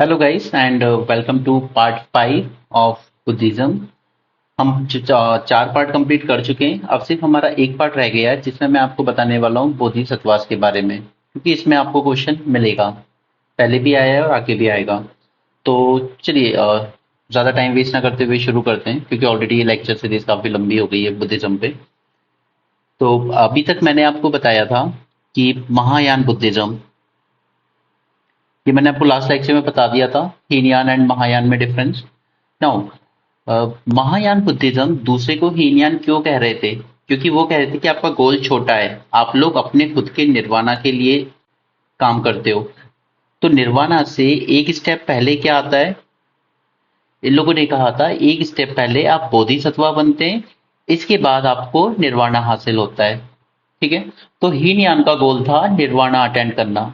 Hello guys and welcome to part 5 of Buddhism. हम चार part complete कर चुके हैं। अब सिर्फ हमारा एक पार्ट रह गया है जिसमें मैं आपको बताने वाला हूँ बोधिसत्वास के बारे में, क्योंकि इसमें आपको क्वेश्चन मिलेगा। पहले भी आया है और आगे भी आएगा। तो चलिए ज़्यादा टाइम वेस्ट ना करते हुए शुरू करते हैं, क्योंकि ऑलरेडी ये लेक्चर सीरीज काफ़ी लंबी हो गई है बुद्धिज्म पे। तो अभी तक मैंने आपको बताया था कि महायान बुद्धिज्म, ये मैंने आपको लास्ट लेक्चर में बता दिया था, हीनयान एंड महायान में डिफरेंस। नाउ महायान बुद्धिज्म दूसरे को हीनयान क्यों कह रहे थे? क्योंकि वो कह रहे थे कि आपका गोल छोटा है, आप लोग अपने खुद के निर्वाणा के लिए काम करते हो। तो निर्वाणा से एक स्टेप पहले क्या आता है? इन लोगों ने कहा था एक स्टेप पहले आप बोधिसत्वा बनते हैं, इसके बाद आपको निर्वाणा हासिल होता है। ठीक है। तो हीनयान का गोल था निर्वाणा अटेंड करना,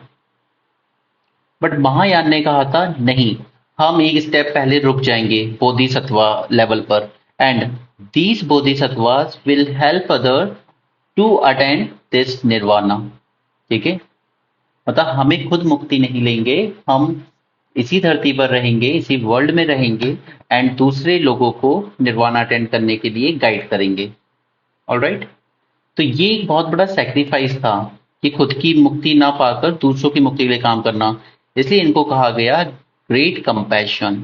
बट महायान ने कहा था नहीं, हम एक स्टेप पहले रुक जाएंगे बोधिसत्वा लेवल पर, and these bodhisattvas will help other to attend this nirvana. ठीक है। मतलब हमें खुद मुक्ति नहीं लेंगे, हम इसी धरती पर रहेंगे, इसी वर्ल्ड में रहेंगे, एंड दूसरे लोगों को निर्वाणा अटेंड करने के लिए गाइड करेंगे। ऑलराइट। तो ये एक बहुत बड़ा सेक्रीफाइस था कि खुद की मुक्ति ना पाकर दूसरों की मुक्ति के लिए काम करना। इसलिए इनको कहा गया ग्रेट कंपैशन।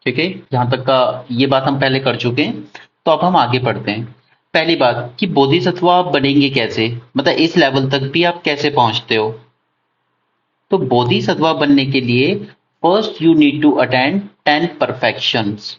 ठीक है। यहां तक का ये बात हम पहले कर चुके हैं। तो अब हम आगे बढ़ते हैं। पहली बात कि बोधिसत्व आप बनेंगे कैसे, मतलब इस लेवल तक भी आप कैसे पहुंचते हो? तो बोधिसत्व बनने के लिए first you need to attend 10 perfections.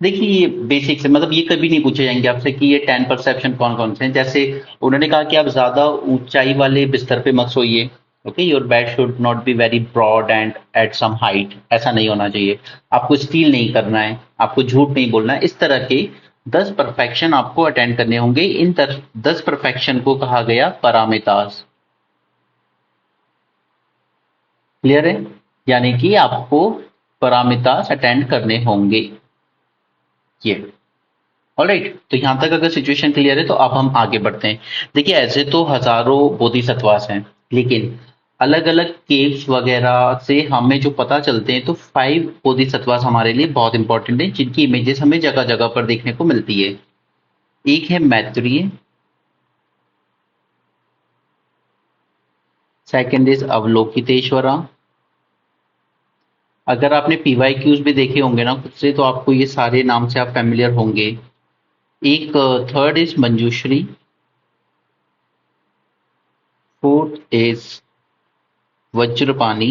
देखिए ये बेसिक से, मतलब ये कभी नहीं पूछे जाएंगे आपसे कि ये 10 परसेप्शन कौन कौन से हैं। जैसे उन्होंने कहा कि आप ज्यादा ऊंचाई वाले बिस्तर पे मत सोइए। Okay, your bed should not be very broad and at some height, ऐसा नहीं होना चाहिए। आपको स्टील नहीं करना है, आपको झूठ नहीं बोलना है। इस तरह के 10 परफेक्शन आपको अटेंड करने होंगे। इन 10 परफेक्शन को कहा गया पारामितास। क्लियर है? यानी कि आपको पारामितास अटेंड करने होंगे ये। ऑलराइट। तो यहां तक अगर सिचुएशन क्लियर है तो अब हम आगे बढ़ते हैं। देखिए ऐसे तो हजारों बोधिसत्वास हैं, लेकिन अलग अलग केव्स वगैरह से हमें जो पता चलते हैं, तो 5 बोधिसत्वास हमारे लिए बहुत इंपॉर्टेंट है, जिनकी इमेजेस हमें जगह जगह पर देखने को मिलती है। एक है मैत्रेय, सेकंड इज अवलोकितेश्वरा। अगर आपने पीवाईक्यूज भी देखे होंगे ना खुद से, तो आपको ये सारे नाम से आप फेमिलियर होंगे। एक third is Manjushri, fourth is Vajrapani,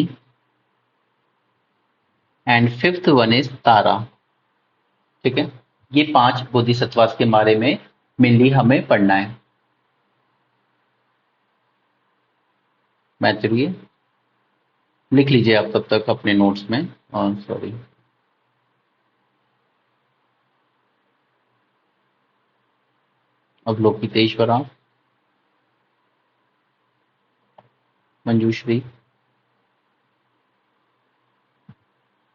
and fifth one is Tara. ठीक है। ये 5 बोधिसत्वास के बारे में मेनली हमें पढ़ना है। मैत्रेय लिख लीजिए आप तब तक अपने नोट्स में। और sorry, Avalokiteshvara, Manjushri,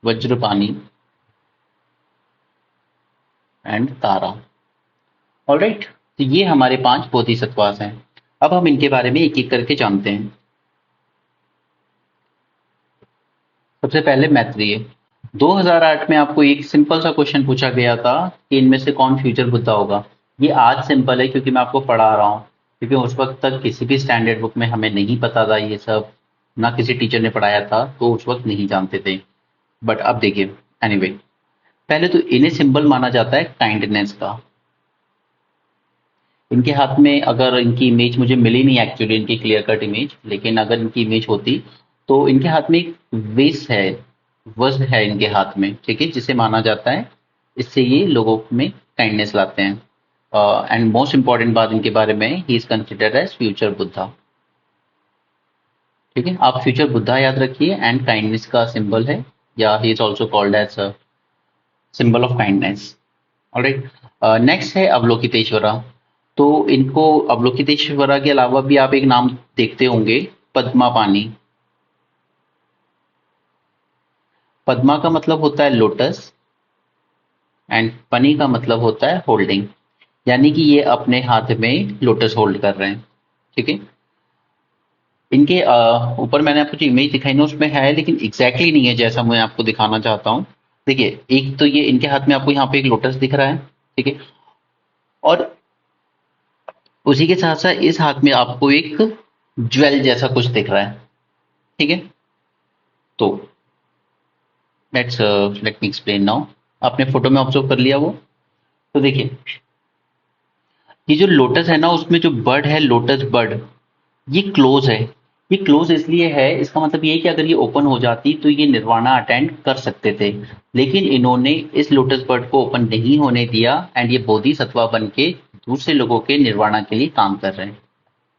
Vajrapani and Tara. Alright. तो ये हमारे 5 बोधिसत्वास हैं। अब हम इनके बारे में एक एक करके जानते हैं। सबसे पहले मैत्रेय। 2008 में आपको एक सिंपल सा क्वेश्चन पूछा गया था कि इनमें से कौन फ्यूचर बुद्धा होगा। ये आज सिंपल है क्योंकि मैं आपको पढ़ा रहा हूँ, क्योंकि उस वक्त तक किसी भी स्टैंडर्ड बुक में हमें नहीं पता था ये सब, ना किसी टीचर ने पढ़ाया था, तो उस वक्त नहीं जानते थे। बट अब देखिए, एनीवे, पहले तो इन्हें सिंबल माना जाता है काइंडनेस का। इनके हाथ में, अगर इनकी इमेज मुझे मिली नहीं एक्चुअली, इनकी क्लियर कट इमेज, लेकिन अगर इनकी इमेज होती तो इनके हाथ में एक विष है, वज्र है इनके हाथ में। ठीक है, जिसे माना जाता है इससे ये लोगों में काइंडनेस लाते हैं। एंड मोस्ट इंपॉर्टेंट बात इनके बारे में, he is considered as future Buddha. ठीक है, आप फ्यूचर बुद्धा याद रखिए, एंड काइंडनेस का सिंबल है, या he is also called as symbol of kindness. Alright. Next है अवलोकितेश्वरा। तो इनको अवलोकितेश्वरा के अलावा भी आप एक नाम देखते होंगे, पद्मा पानी। पद्मा का मतलब होता है लोटस, एंड पनी का मतलब होता है होल्डिंग, यानी कि ये अपने हाथ में लोटस होल्ड कर रहे हैं। ठीक है। इनके ऊपर मैंने आपको जो इमेज दिखाई ना उसमें है, लेकिन एग्जैक्टली नहीं है जैसा मैं आपको दिखाना चाहता हूँ। देखिए, एक तो ये इनके हाथ में आपको यहाँ पे एक लोटस दिख रहा है, ठीक है, और उसी के साथ साथ इस हाथ में आपको एक ज्वेल जैसा कुछ दिख रहा है, ठीक है। तो लेट मी एक्सप्लेन नाउ। आपने फोटो में ऑब्जर्व कर लिया वो। तो देखिए, ये जो लोटस है ना उसमें जो बर्ड है, लोटस बर्ड, ये क्लोज है। ये क्लोज इसलिए है, इसका मतलब ये है कि अगर ये ओपन हो जाती तो ये निर्वाणा अटेंड कर सकते थे, लेकिन इन्होंने इस लोटस बर्ड को ओपन नहीं होने दिया एंड ये बोधिसत्वा बन के दूसरे लोगों के निर्वाणा के लिए काम कर रहे हैं।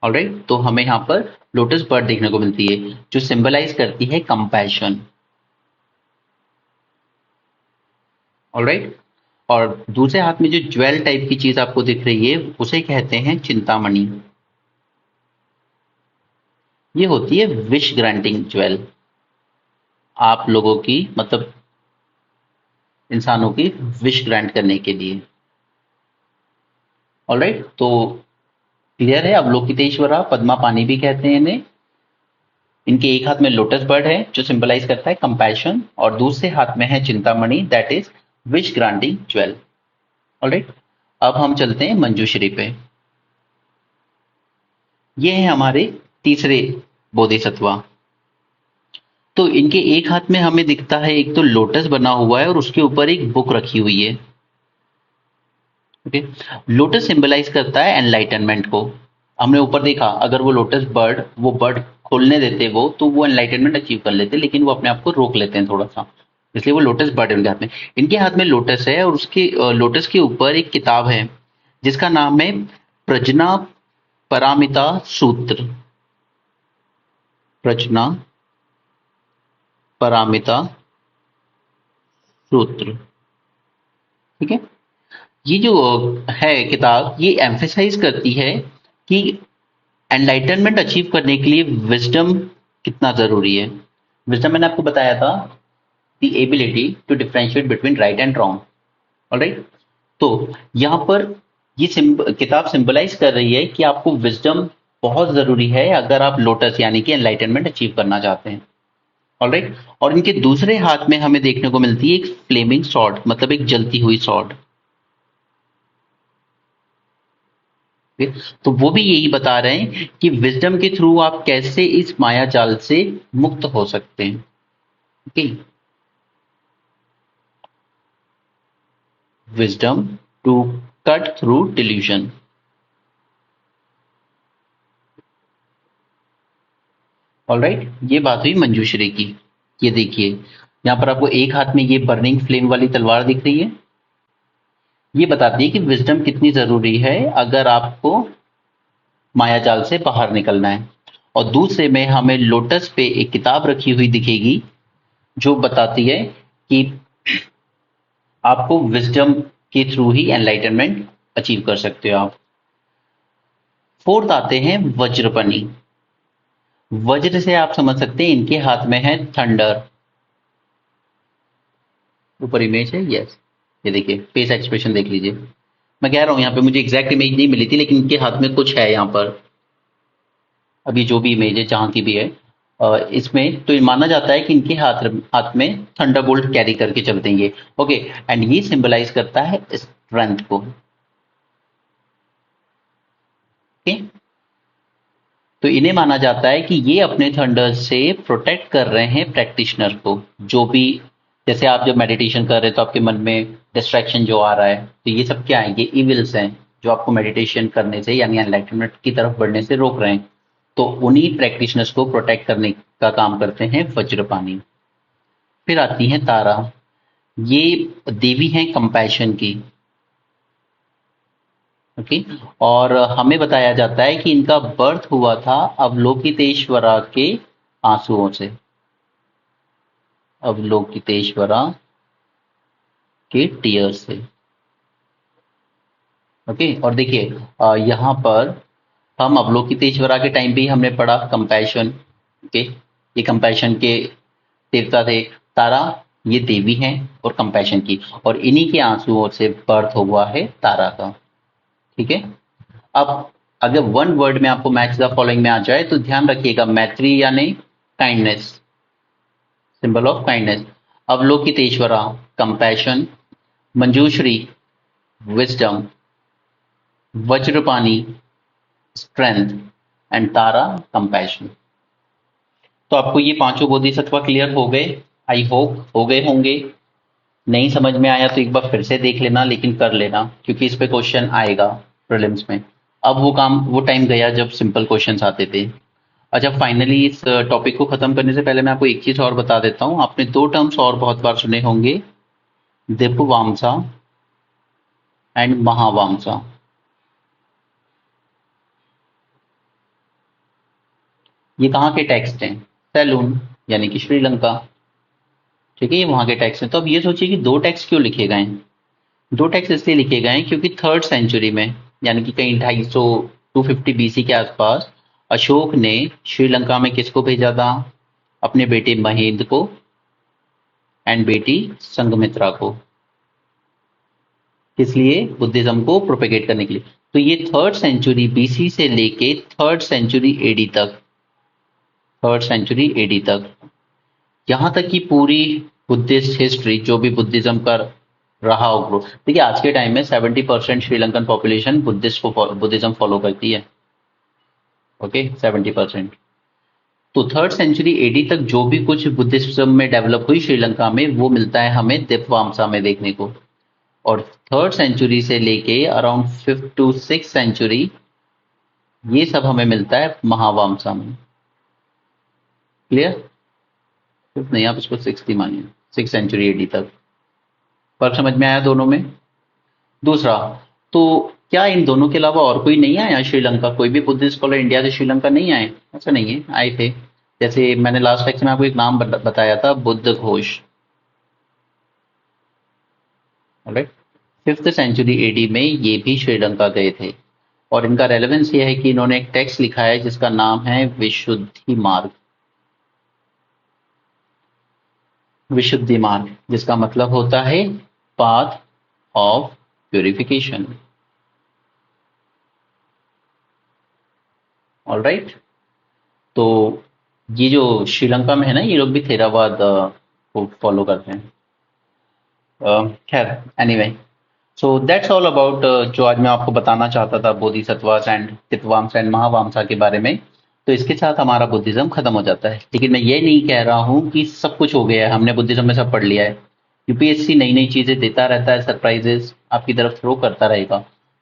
ऑलराइट, तो हमें यहाँ पर लोटस बर्ड देखने को मिलती है जो सिंबलाइज करती है कंपैशन। ऑलराइट, और दूसरे हाथ में जो ज्वेल टाइप की चीज आपको दिख रही है उसे कहते हैं चिंतामणि। ये होती है विश ग्रांटिंग ज्वेल, आप लोगों की मतलब इंसानों की विश ग्रांट करने के लिए। ऑलराइट, तो क्लियर है। अवलोकितेश्वरा, पद्मा पानी भी कहते हैं इन्हें। इनके एक हाथ में लोटस बर्ड है जो सिंबलाइज करता है कंपैशन, और दूसरे हाथ में है Chintamani that is wish granting jewel. Alright, अब हम चलते हैं मंजूश्री पे। ये है हमारे तीसरे बोधिसत्वा। तो इनके एक हाथ में हमें दिखता है एक तो लोटस बना हुआ है और उसके ऊपर एक बुक रखी हुई है। ओके, लोटस सिंबलाइज करता है एनलाइटनमेंट को। हमने ऊपर देखा, अगर वो लोटस बर्ड वो बर्ड खोलने देते वो तो वो एनलाइटनमेंट अचीव कर लेते, लेकिन वो अपने आप को रोक लेते हैं थोड़ा सा, इसलिए वो लोटस बर्ड है उनके हाथ में। इनके हाथ में लोटस है और उसके लोटस के ऊपर एक किताब है जिसका नाम है प्रजना परामिता सूत्र। प्रजना परामिता सूत्र, ठीक है। ये जो है किताब, ये एम्फेसाइज करती है कि एनलाइटनमेंट अचीव करने के लिए विजडम कितना जरूरी है। विजडम मैंने आपको बताया था, the ability to differentiate between right and wrong. Alright, तो यहां पर ये किताब सिंबलाइज कर रही है कि आपको विजडम बहुत जरूरी है अगर आप लोटस यानी कि एनलाइटनमेंट अचीव करना चाहते हैं। ऑलराइट, और इनके दूसरे हाथ में हमें देखने को मिलती है एक फ्लेमिंग सॉर्ड, मतलब एक जलती हुई सॉर्ड। तो वो भी यही बता रहे हैं कि विजडम के थ्रू आप कैसे इस माया जाल से मुक्त हो सकते हैं। Okay, wisdom to cut through delusion. Alright, ये बात हुई मंजूश्री की। ये देखिए, यहां पर आपको एक हाथ में ये बर्निंग फ्लेम वाली तलवार दिख रही है। ये बताती है कि विजडम कितनी जरूरी है अगर आपको माया जाल से बाहर निकलना है। और दूसरे में हमें लोटस पे एक किताब रखी हुई दिखेगी जो बताती है कि आपको विजडम के थ्रू ही एनलाइटनमेंट अचीव कर सकते हो आप। फोर्थ आते हैं वज्रपनी। वज्र से आप समझ सकते हैं इनके हाथ में है थंडर। ऊपर इमेज है, यस, ये देखिए फेस एक्सप्रेशन देख लीजिए। मैं कह रहा हूं यहाँ पे मुझे एग्जैक्ट इमेज नहीं मिली थी, लेकिन इनके हाथ में कुछ है यहाँ पर। अभी जो भी इमेज है जहां की भी है, इसमें तो ये माना जाता है कि इनके हाथ हाथ में थंडरबोल्ट कैरी करके चलते हैं ये। ओके, एंड ये सिंबलाइज करता है स्ट्रेंथ को। ओके, तो इन्हें माना जाता है कि ये अपने थंडर से प्रोटेक्ट कर रहे हैं प्रैक्टिशनर को। जो भी, जैसे आप जब मेडिटेशन कर रहे हैं तो आपके मन में डिस्ट्रैक्शन जो आ रहा है, तो ये सब क्या है, ये इविल्स हैं जो आपको मेडिटेशन करने से यानी एनलाइटनमेंट की तरफ बढ़ने से रोक रहे हैं। तो उन्हीं प्रैक्टिशनर्स को प्रोटेक्ट करने का काम करते हैं वज्रपाणी। फिर आती हैं तारा। ये देवी हैं कंपैशन की। ओके, और हमें बताया जाता है कि इनका बर्थ हुआ था अवलोकितेश्वरा के आंसुओं से। अवलोकितेश्वरा के टीयर से। ओके, और देखिए यहाँ पर हम अवलोकितेश्वरा के टाइम पे ही हमने पढ़ा कंपैशन। ओके, ये कंपैशन के देवता थे। तारा, ये देवी हैं और कंपैशन की, और इन्हीं के आंसुओं से बर्थ हुआ है तारा का। ठीक है, अब अगर वन वर्ड में आपको मैच द फॉलोइंग में आ जाए तो ध्यान रखिएगा, मैत्री यानी kindness, symbol of kindness. Avalokiteshvara compassion, Manjushri wisdom, Vajrapani strength and Tara compassion. तो आपको ये पांचों बोधिसत्व क्लियर हो गए, आई होप हो गए होंगे। नहीं समझ में आया तो एक बार फिर से देख लेना, लेकिन कर लेना क्योंकि इस पे क्वेश्चन आएगा प्रीलिम्स में। अब वो टाइम गया जब सिंपल क्वेश्चंस आते थे। अच्छा, फाइनली इस टॉपिक को खत्म करने से पहले मैं आपको एक चीज और बता देता हूँ। आपने दो टर्म्स और बहुत बार सुने होंगे, दिप्वामसा एंड महावामसा। ये कहाँ के टेक्स्ट हैं? सैलून यानी कि श्रीलंका। ठीक है, ये वहां के टेक्स्ट हैं। तो अब ये सोचिए कि दो टेक्स्ट क्यों लिखे गए हैं? दो टेक्स्ट इसलिए लिखे गए हैं क्योंकि थर्ड सेंचुरी में, यानी कि कहीं 250 बीसी के आसपास, अशोक ने श्रीलंका में किसको भेजा था? अपने बेटे महेंद्र को एंड बेटी संघमित्रा को। किस लिए? बुद्धिज्म को प्रोपेगेट करने के लिए। तो ये थर्ड सेंचुरी बीसी से लेके थर्ड सेंचुरी एडी तक, थर्ड सेंचुरी एडी तक, यहाँ तक की पूरी बुद्धिस्ट हिस्ट्री, जो भी बुद्धिज्म का रहा हो ग्रुप। देखिए आज के टाइम में 70% श्रीलंकन पॉपुलेशन बुद्धिज्म फॉलो करती है। ओके, 70%। तो थर्ड सेंचुरी एडी तक जो भी कुछ बुद्धिज्म में डेवलप हुई श्रीलंका में, वो मिलता है हमें दिप्वामसा में देखने को। और थर्ड सेंचुरी से लेके around 5th to 6th century, ये सब हमें मिलता है महावामसा में। क्लियर? फिफ्थ नहीं, आप इसको 6th ही मानिए, 6th सेंचुरी एडी तक। फर्क समझ में आया दोनों में? दूसरा, तो क्या इन दोनों के अलावा और कोई नहीं आया श्रीलंका? कोई भी बुद्धिस्ट स्कॉलर इंडिया से श्रीलंका नहीं आए? ऐसा नहीं है, आए थे। जैसे मैंने लास्ट लेक्चर में आपको एक नाम बताया था, Buddhaghosa. Alright, 5th century AD में ये भी श्रीलंका गए थे। और इनका रेलेवेंस ये है कि इन्होंने एक टेक्स्ट लिखा है जिसका नाम है विशुद्धि मार्ग। विशुद्धि मार्ग, जिसका मतलब होता है पाथ ऑफ प्यूरिफिकेशन। ऑलराइट, तो ये जो श्रीलंका में है ना, ये लोग भी थेरावाद को फॉलो करते हैं। खैर, anyway, so that's all about जो आज मैं आपको बताना चाहता था बोधिसत्वास एंड चित्तवामसा एंड महावामसा के बारे में। तो इसके साथ हमारा बुद्धिज्म खत्म हो जाता है। लेकिन मैं ये नहीं कह रहा हूँ कि सब कुछ हो गया है, हमने बुद्धिज्म में सब पढ़ लिया है। यूपीएससी नई नई चीजें देता रहता है, सरप्राइजेस आपकी तरफ थ्रो करता रहेगा।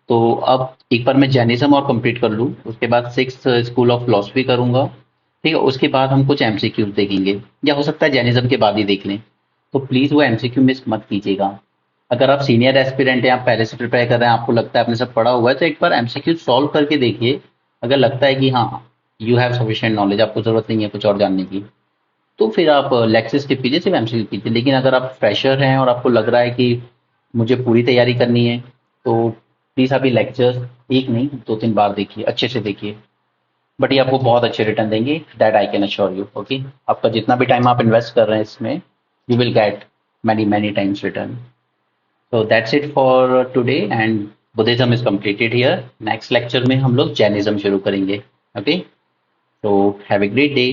तो अब एक बार मैं जैनिज्म और कंप्लीट कर लूँ, उसके बाद 6th स्कूल ऑफ फिलोसफी करूंगा। ठीक है, उसके बाद हम कुछ एमसीक्यूज देखेंगे, या हो सकता है जैनिज्म के बाद ही देख लें। तो प्लीज वो एमसीक्यू मिस मत कीजिएगा। अगर आप सीनियर एस्पिरेंट हैं, आप पहले से प्रिपेयर कर रहे हैं, आपको लगता है आपने सब पढ़ा हुआ है, तो एक बार एमसीक्यू सॉल्व करके देखिए। अगर लगता है कि हाँ यू हैव सफिशिएंट नॉलेज, आपको जरूरत नहीं है कुछ और जानने की, तो फिर आप लेक्चर स्किप कीजिए, सिर्फ एमसीक्यू कीजिए। लेकिन अगर आप फ्रेशर हैं और आपको लग रहा है कि मुझे पूरी तैयारी करनी है, तो प्लीज आप ये लेक्चर एक नहीं 2-3 बार देखिए, अच्छे से देखिए। बट ये आपको बहुत अच्छे रिटर्न देंगे, that I can assure you. Okay, आपका जितना भी टाइम आप इन्वेस्ट कर रहे हैं इसमें, you will get many many times return. So that's it for today and Buddhism is completed here. Next lecture में हम लोग जैनिज्म शुरू करेंगे. Okay? So have a great day.